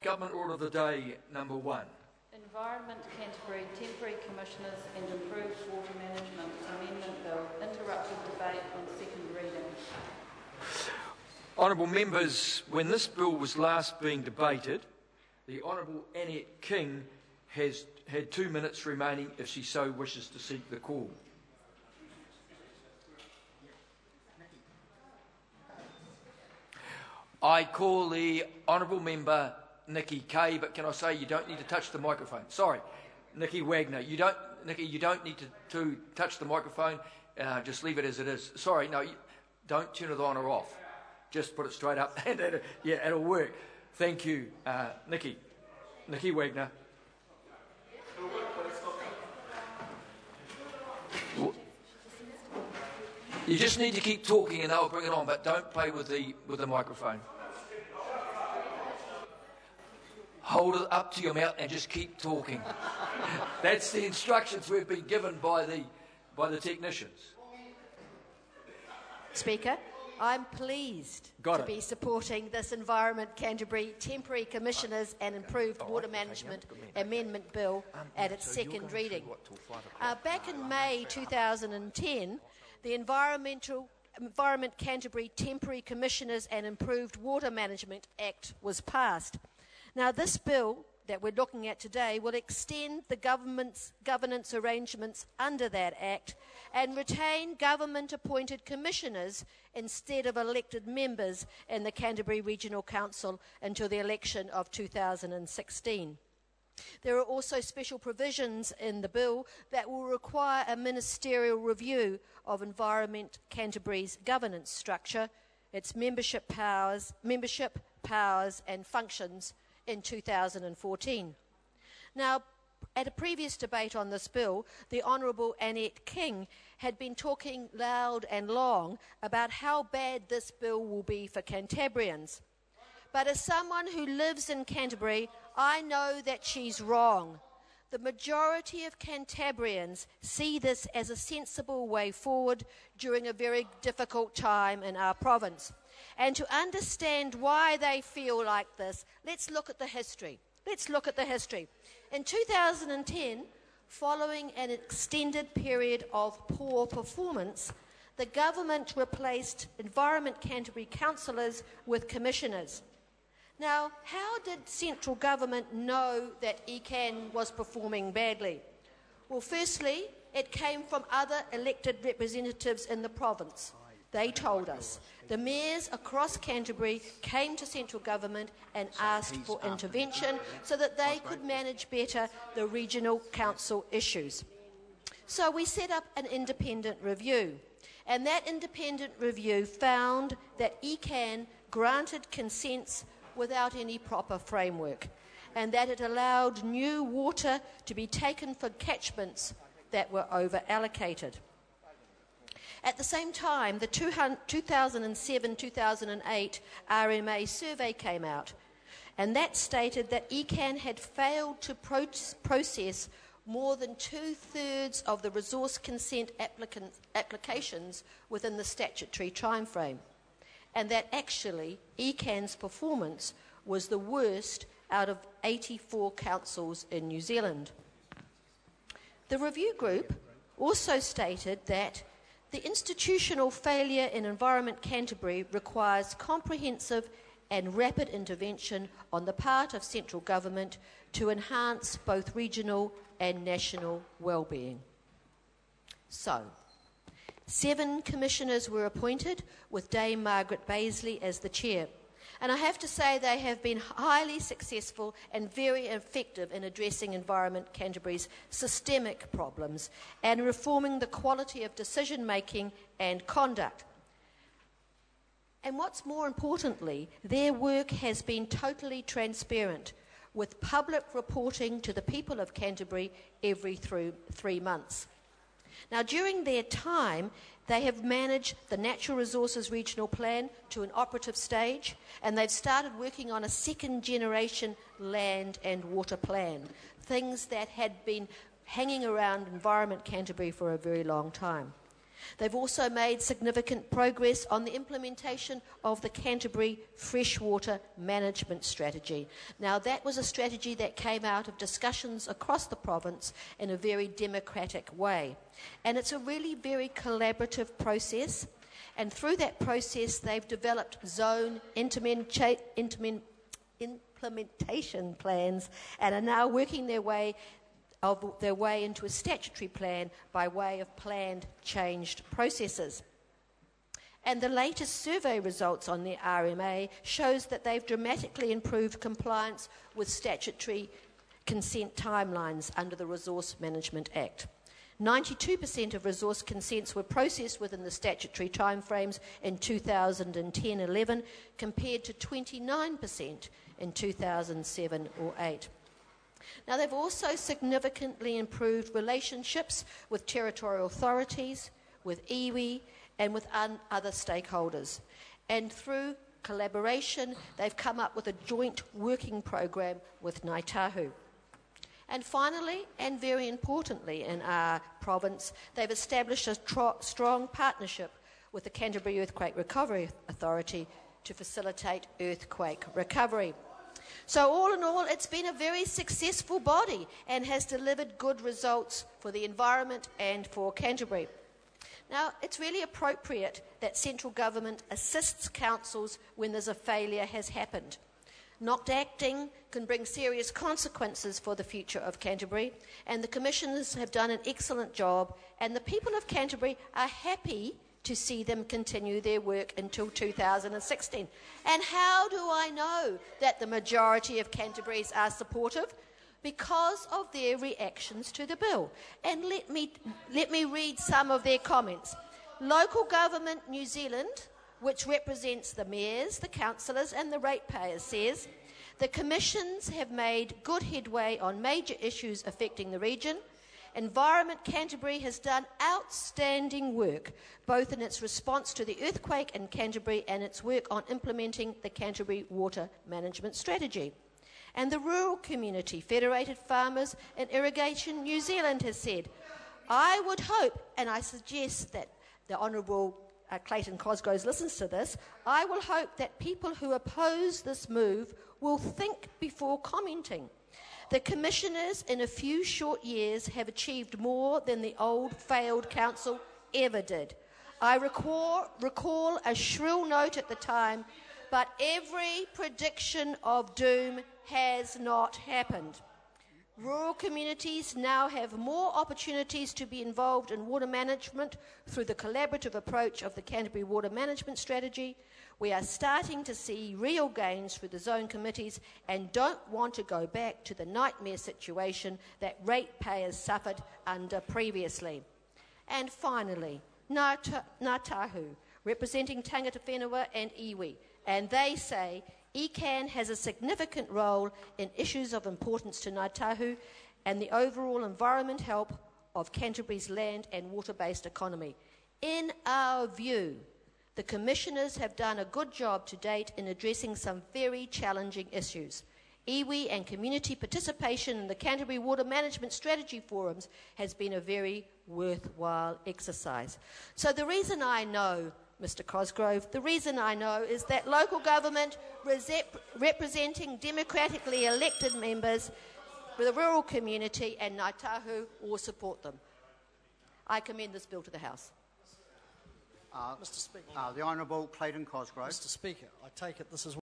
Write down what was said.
Government Order of the Day, number 1. Environment Canterbury Temporary Commissioners and Improved Water Management Amendment Bill. Interrupted debate on second reading. Honourable members, when this bill was last being debated, the Honourable Annette King has had 2 minutes remaining if she so wishes to seek the call. I call the Honourable Member Nikki Kay, but can I say you don't need to touch the microphone? Sorry, Nikki Wagner, you don't need to touch the microphone. Just leave it as it is. Sorry, no, don't turn it on or off. Just put it straight up, and it'll work. Thank you, Nikki Wagner. You just need to keep talking, and they'll bring it on, but don't play with the microphone. Hold it up to your mouth and just keep talking. That's the instructions we've been given by the technicians. Speaker, I'm pleased to be supporting this Environment Canterbury Temporary Commissioners and Improved Water Management Amendment Bill at its second reading. Back in May 2010, the Environment Canterbury Temporary Commissioners and Improved Water Management Act was passed. Now, this bill that we're looking at today will extend the government's governance arrangements under that Act and retain government-appointed commissioners instead of elected members in the Canterbury Regional Council until the election of 2016. There are also special provisions in the bill that will require a ministerial review of Environment Canterbury's governance structure, its membership powers and functions in 2014. Now, at a previous debate on this bill, the Honourable Annette King had been talking loud and long about how bad this bill will be for Cantabrians. But as someone who lives in Canterbury, I know that she's wrong. The majority of Cantabrians see this as a sensible way forward during a very difficult time in our province. And to understand why they feel like this, let's look at the history. In 2010, following an extended period of poor performance, the government replaced Environment Canterbury councillors with commissioners. Now, how did central government know that ECAN was performing badly? Well, firstly, it came from other elected representatives in the province. They told us. The mayors across Canterbury came to central government and asked for intervention so that they could manage better the regional council issues. So we set up an independent review, and that independent review found that ECAN granted consents without any proper framework, and that it allowed new water to be taken for catchments that were over-allocated. At the same time, the 2007-2008 RMA survey came out, and that stated that ECAN had failed to process more than 2/3 of the resource consent applications within the statutory timeframe, and that actually ECAN's performance was the worst out of 84 councils in New Zealand. The review group also stated that the institutional failure in Environment Canterbury requires comprehensive and rapid intervention on the part of central government to enhance both regional and national well-being. So, 7 commissioners were appointed, with Dame Margaret Baisley as the chair. And I have to say they have been highly successful and very effective in addressing Environment Canterbury's systemic problems and reforming the quality of decision-making and conduct. And what's more importantly, their work has been totally transparent, with public reporting to the people of Canterbury every 3 months. Now, during their time, they have managed the Natural Resources Regional Plan to an operative stage, and they've started working on a second-generation land and water plan, things that had been hanging around Environment Canterbury for a very long time. They've also made significant progress on the implementation of the Canterbury Freshwater Management Strategy. Now, that was a strategy that came out of discussions across the province in a very democratic way. And it's a really very collaborative process. And through that process, they've developed zone implementation plans and are now working their way into a statutory plan by way of planned changed processes. And the latest survey results on the RMA shows that they've dramatically improved compliance with statutory consent timelines under the Resource Management Act. 92% of resource consents were processed within the statutory timeframes in 2010-11 compared to 29% in 2007 or 8. Now, they've also significantly improved relationships with territorial authorities, with iwi, and with other stakeholders. And through collaboration, they've come up with a joint working program with Ngāi Tahu. And finally, and very importantly in our province, they've established a strong partnership with the Canterbury Earthquake Recovery Authority to facilitate earthquake recovery. So all in all, it's been a very successful body and has delivered good results for the environment and for Canterbury. Now, it's really appropriate that central government assists councils when there's a failure has happened. Not acting can bring serious consequences for the future of Canterbury, and the commissioners have done an excellent job, and the people of Canterbury are happy to see them continue their work until 2016. And how do I know that the majority of Canterbury's are supportive? Because of their reactions to the bill. And let me read some of their comments. Local Government New Zealand, which represents the mayors, the councillors and the ratepayers, says, the commissions have made good headway on major issues affecting the region. Environment Canterbury has done outstanding work, both in its response to the earthquake in Canterbury and its work on implementing the Canterbury Water Management Strategy. And the rural community, Federated Farmers and Irrigation New Zealand, has said, I would hope, and I suggest that the Honourable Clayton Cosgroves listens to this, I will hope that people who oppose this move will think before commenting. The commissioners in a few short years have achieved more than the old failed council ever did. I recall a shrill note at the time, but every prediction of doom has not happened. Rural communities now have more opportunities to be involved in water management through the collaborative approach of the Canterbury Water Management Strategy. We are starting to see real gains through the zone committees and don't want to go back to the nightmare situation that ratepayers suffered under previously. And finally, Ngāi Tahu, representing tangata whenua and iwi, and they say ECAN has a significant role in issues of importance to Ngāi Tahu and the overall environment health of Canterbury's land and water-based economy. In our view, the commissioners have done a good job to date in addressing some very challenging issues. Iwi and community participation in the Canterbury Water Management Strategy forums has been a very worthwhile exercise. So the reason I know, Mr. Cosgrove, the reason I know is that local government representing democratically elected members for the rural community and Ngāi Tahu will support them. I commend this bill to the House. Mr. Speaker. The Honourable Clayton Cosgrove. Mr. Speaker, I take it this is